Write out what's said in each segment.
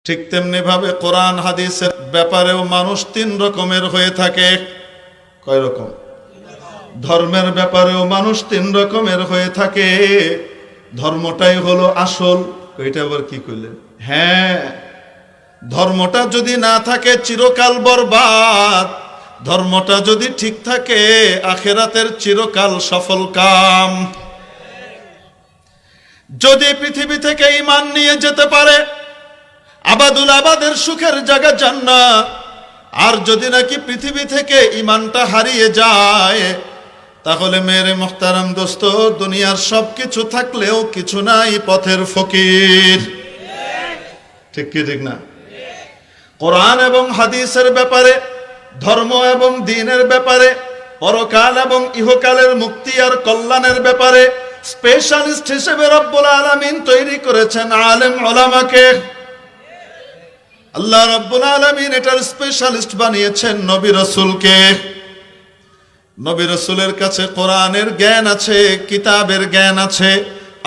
ঠিক তেমনি ভাবে কোরআন হাদিসের ব্যাপারেও মানুষ তিন রকমের হয়ে থাকে। কয় রকম? ধর্মের ব্যাপারেও মানুষ তিন রকমের হয়ে থাকে। ধর্মটাই হলো আসল। এটা আবার কি কইলেন? হ্যাঁ, ধর্মটা যদি না থাকে চিরকাল বরবাদ, ধর্মটা যদি ঠিক থাকে আখিরাতের চিরকাল সফল কাম। যদি পৃথিবী থেকে ঈমান নিয়ে যেতে পারে আবাদুল আবাদের সুখের জায়গা জান্নাত, আর যদি নাকি পৃথিবী থেকে ঈমানটা হারিয়ে যায় তাহলে মেরে মুহতারাম দোস্ত, দুনিয়ার সবকিছু থাকলেও কিছু নাই, পথের ফকির। ঠিক কি ঠিক না? কোরআন এবং হাদিসের ব্যাপারে, ধর্ম এবং দ্বীনের ব্যাপারে, পরকাল এবং ইহকালের মুক্তি আর কল্যাণের ব্যাপারে স্পেশালিস্ট হিসেবে রব্বুল আলামিন তৈরি করেছেন আলেম উলামাকে। আল্লাহ রব্বুল আলামিন এটার স্পেশালিস্ট বানিয়েছেন নবী রাসূলকে। নবী রাসূলের কাছে কোরআনের জ্ঞান আছে, কিতাবের জ্ঞান আছে,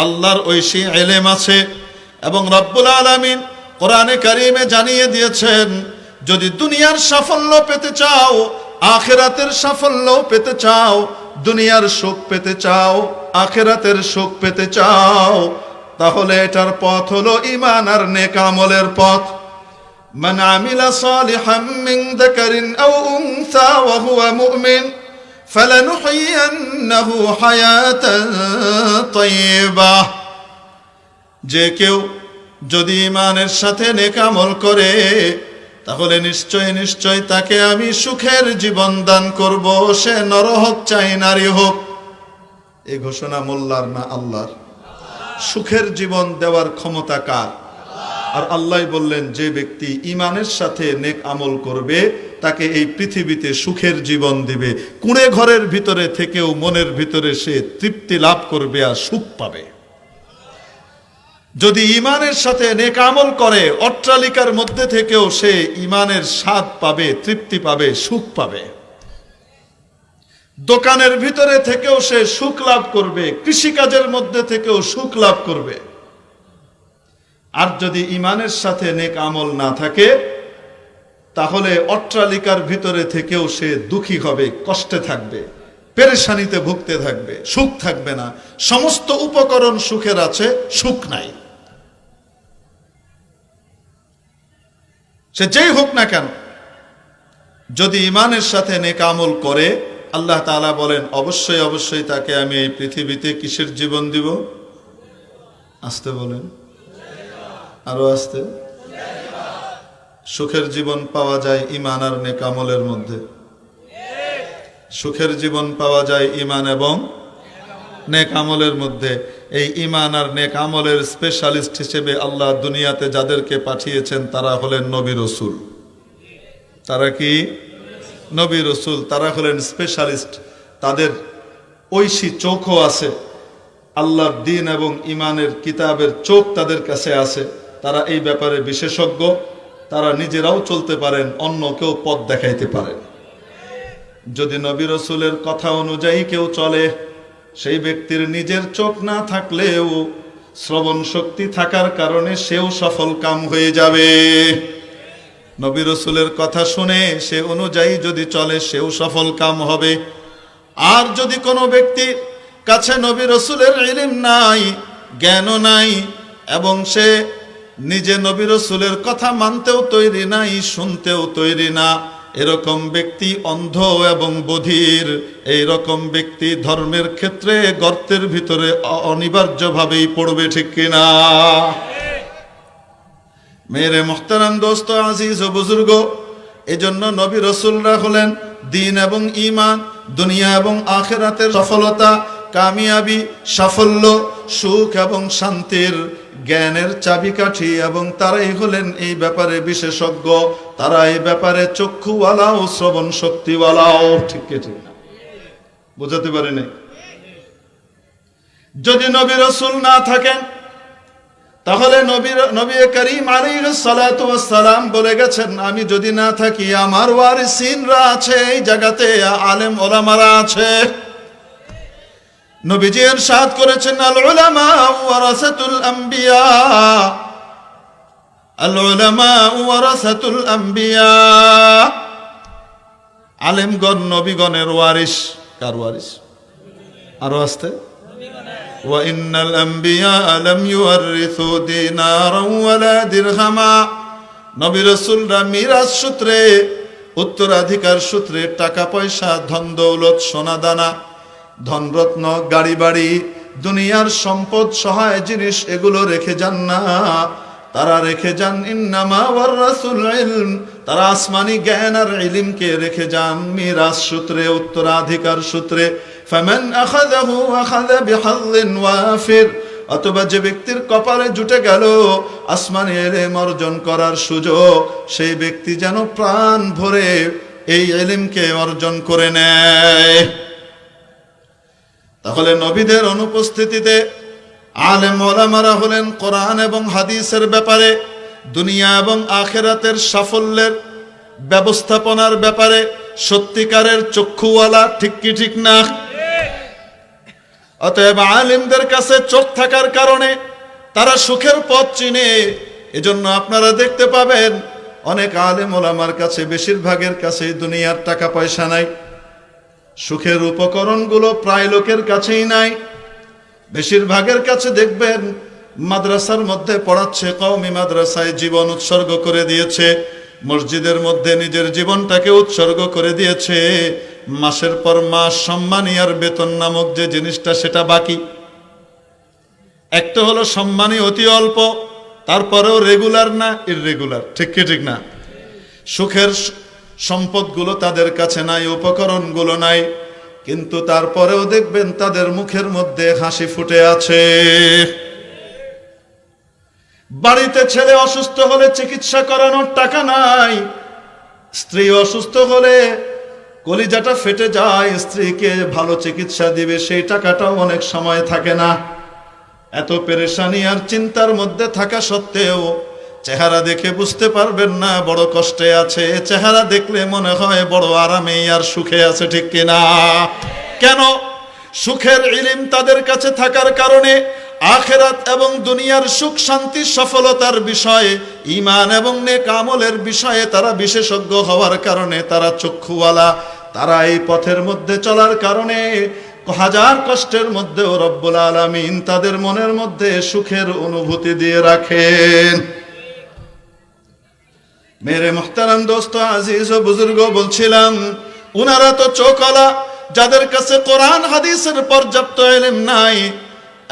আল্লাহর ঐশী ইলম আছে। এবং রব্বুল আলামিন কোরআনে কারিমে জানিয়ে দিয়েছেন, যদি দুনিয়ার সাফল্য পেতে চাও, আখিরাতের সাফল্য পেতে চাও, দুনিয়ার সুখ পেতে চাও, আখিরাতের সুখ পেতে চাও, তাহলে এটার পথ হলো ঈমান আর নেক আমলের পথ। মান আমিলা সালিহাম মিন যাকারিন আও উনসা ওয়া হুয়া মুমিন ফালানুহয়িয়ান্নাহু হায়াতান তাইয়্যিবাহ। যে কেউ যদি ঈমানের সাথে নেক আমল করে তাহলে নিশ্চয় নিশ্চয় তাকে আমি সুখের জীবন দান করব, সে নর হোক চাই নারী হোক। এই ঘোষণা মোল্লার না আল্লাহর? সুখের জীবন দেওয়ার ক্ষমতা কার? আর আল্লাহ বললেন, যে ব্যক্তি ঈমানের সাথে নেক আমল করবে তাকে এই পৃথিবীতে সুখের জীবন দিবে। কুঁড়ে ঘরের ভিতরে থেকেও মনের ভিতরে সে তৃপ্তি লাভ করবে আর সুখ পাবে। যদি ঈমানের সাথে নেক আমল করে অট্টালিকার মধ্যে থেকেও সে ঈমানের স্বাদ পাবে, তৃপ্তি পাবে, সুখ পাবে। দোকানের ভিতরে থেকেও সে সুখ লাভ করবে, কৃষিকাজের মধ্যে থেকেও সুখ লাভ করবে। আর যদি ঈমানের সাথে নেক আমল না থাকে তাহলে অট্টালিকার ভিতরে থেকেও সে দুঃখী হবে, কষ্টে থাকবে, পেরেশানিতে ভুগতে থাকবে, সুখ থাকবে না। সমস্ত উপকরণ সুখের আছে, সুখ নাই। সে যেই হোক না কেন, যদি ঈমানের সাথে নেক আমল করে আল্লাহ তাআলা বলেন অবশ্যই অবশ্যই তাকে আমি এই পৃথিবীতে কিসের জীবন দিব? আসতে বলেন, আরো আসতে। সুখের জীবন পাওয়া যায় ঈমান আর নেক আমলের মধ্যে। সুখের জীবন পাওয়া যায় ঈমান এবং নেক আমলের মধ্যে। এই ঈমান আর নেক আমলের স্পেশালিস্ট হিসেবে আল্লাহ দুনিয়াতে যাদেরকে পাঠিয়েছেন তারা হলেন নবী রাসূল। তারা কি? নবী রাসূল। তারা হলেন স্পেশালিস্ট। তাদের ঐশী চোখও আছে, আল্লাহর দ্বীন এবং ঈমানের কিতাবের চোখ তাদের কাছে আছে। তারা এই ব্যাপারে বিশেষজ্ঞ। তারা নিজেরাও চলতে পারেন, অন্যকেও পথ দেখাইতে পারেন। যদি নবী রাসূলের কথা অনুযায়ী কেউ চলে, সেই ব্যক্তির নিজের চোখ না থাকলেও শ্রবণ শক্তি থাকার কারণে সেও সফল কাম হয়ে যাবে। নবী রাসূলের কথা শুনে সে অনুযায়ী যদি চলে সেও সফল কাম হবে। আর যদি কোনো ব্যক্তির কাছে নবী রাসূলের ইলম নাই, জ্ঞানও নাই, এবং সে নিজে নবী রাসূলের কথা মানতেও তৈরি নাই, শুনতেও তৈরি না, এরকম ব্যক্তি অন্ধ এবং বধির। এইরকম ব্যক্তি ধর্মের ক্ষেত্রে গর্তের ভিতরে অনিবার্যভাবেই পড়বে। ঠিক কিনা? মেরে মুহতারাম দোস্ত, আজিজ ও বুজুর্গ, এজন্য নবী রাসূলরা হলেন দ্বীন এবং ঈমান, দুনিয়া এবং আখিরাতের সফলতা, কামিয়াবি, সাফল্য, সুখ এবং শান্তির জ্ঞানের চাবিকাঠি। এবং তারাই হলেন এই ব্যাপারে বিশেষজ্ঞ। তারা এই ব্যাপারে চক্ষুওয়ালাও, শ্রবণ শক্তিওয়ালাও। ঠিক ঠিক না? বোঝাতে পারি নাই? যদি নবী রাসূল না থাকেন তাহলে নবী করিম আলাইহিস সালাতু ওয়াস সালাম বলে গেছেন, আমি যদি না থাকি আমার ওয়ারিসিনরা আছে, এই জায়গাতে আলেম ওলামারা আছে। নবীজি ইরশাদ করেছেন, আল উলামা ওয়ারাসাতুল আম্বিয়া, আল উলামা ওয়ারাসাতুল আম্বিয়া, আলেমগণ নবীগণের ওয়ারিস। কার ওয়ারিস? আরো আসতে, ওয়া ইন্নাল আম্বিয়া লাম ইউয়ারিসু দিনারান ওয়ালা দিরহামা, নবী রাসূলরা মিরাজ সূত্রে, উত্তরাধিকার সূত্রে টাকা পয়সা, ধন দৌলত, সোনা দানা, ধনরত্ন, গাড়ি বাড়ি, দুনিয়ার সম্পদ, সহায় জিনিস এগুলো রেখে যান না। তারা রেখে যান ইন্নামা ওয়ারাসুল ইলম, তারা আসমানি জ্ঞান আর ইলমকে রেখে যান মিরাজ সূত্রে, উত্তরাধিকার সূত্রে। ফামান আখাযাহু আখাযা বিহাযিন ওয়াফির, অথবা যে ব্যক্তির কপালে জুটে গেল আসমানি ইলম অর্জন করার সুযোগ, সেই ব্যক্তি যেন প্রাণ ভরে এই ইলমকে অর্জন করে নেয়। তাহলে নবীদের অনুপস্থিতিতে আলেম ওলামারা হলেন কোরআন এবং হাদিসের ব্যাপারে, দুনিয়া এবং আখিরাতের সাফল্যের ব্যবস্থাপনার ব্যাপারে সত্যিকারের চক্ষুওয়ালা। ঠিক কি ঠিক না? অতএব আলেমদের কাছে চোখ থাকার কারণে তারা সুখের পথ চিনে। এজন্য আপনারা দেখতে পাবেন অনেক আলেম ওলামার কাছে, বেশিরভাগের কাছে দুনিয়ার টাকা পয়সা নাই, সুখের উপকরণগুলো প্রায় লোকের কাছেই নাই। বেশিরভাগের কাছে দেখবেন মাদ্রাসার মধ্যে পড়াচ্ছে, কওমি মাদ্রাসায় জীবন উৎসর্গ করে দিয়েছে, মসজিদের মধ্যে নিজের জীবনটাকে উৎসর্গ করে দিয়েছে। মাসের পর মাস সম্মানী আর বেতন নামক যে জিনিসটা, সেটা বাকি। একটা হলো সম্মানী অতি অল্প, তারপরেও রেগুলার না, ইররেগুলার। ঠিক কি ঠিক না? সুখের সম্পদগুলো তাদের কাছে নাই, উপকরণগুলো নাই, কিন্তু তারপরেও দেখবেন তাদের মুখের মধ্যে হাসি ফুটে আছে। বাড়িতে ছেলে অসুস্থ হলে চিকিৎসা করানোর টাকা নাই, স্ত্রী অসুস্থ হলে কলিজাটা ফেটে যায়, স্ত্রীকে ভালো চিকিৎসা দিবে সেই টাকাটাও অনেক সময় থাকে না। এত পেরেশানি আর চিন্তার মধ্যে থাকা সত্ত্বেও চেহারা দেখে বুঝতে পারবেন না বড় কষ্টে আছে, চেহারা দেখলে মনে হয় বড় আরামে আর সুখে আছে। ঠিক কিনা? কেন? সুখের ইলম তাদের কাছে থাকার কারণে আখিরাত এবং দুনিয়ার সুখ শান্তি সফলতার বিষয়ে, ঈমান এবং নেক আমলের বিষয়ে তারা বিশেষজ্ঞ হওয়ার কারণে তারা চক্ষুওয়ালা। তারা এই পথের মধ্যে চলার কারণে হাজার কষ্টের মধ্যেও রব্বুল আলামিন তাদের মনের মধ্যে সুখের অনুভূতি দিয়ে রাখেন। মেরে মুহতারাম দোস্ত, আজিজ ও বুজুর্গ, বলছিলাম উনারা তো চোখওয়ালা, যাদের কাছে কোরআন হাদিসের পর্যাপ্ত ইলম নাই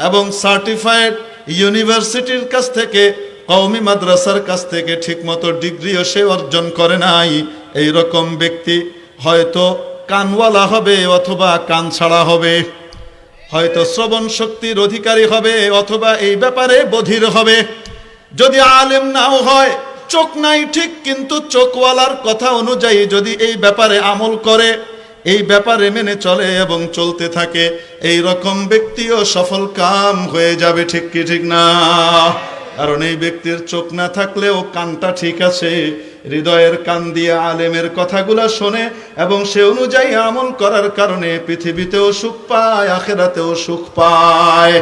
এবং সার্টিফাইড ইউনিভার্সিটির কাছ থেকে, কওমি মাদ্রাসার কাছ থেকে ঠিকমতো ডিগ্রিও সে অর্জন করে নাই, এই রকম ব্যক্তি হয়তো কানওয়ালা হবে অথবা কান ছাড়া হবে, হয়তো শ্রবণ শক্তির অধিকারী হবে অথবা এই ব্যাপারে বধির হবে। যদি আলেম নাও হয়, চোখ নাই ঠিক, কিন্তু চোখওয়ালার কথা অনুযায়ী যদি এই ব্যাপারে আমল করে, এই ব্যাপারে মেনে চলে এবং চলতে থাকে, এই রকম ব্যক্তিও সফল কাম হয়ে যাবে। ঠিক কি ঠিক না? কারণ এই ব্যক্তির চোখ না থাকলেও কানটা ঠিক আছে, হৃদয়ের কান দিয়ে আলেমের কথাগুলো শোনে এবং সে অনুযায়ী আমল করার কারণে পৃথিবীতেও সুখ পায়, আখিরাতেও সুখ পায়।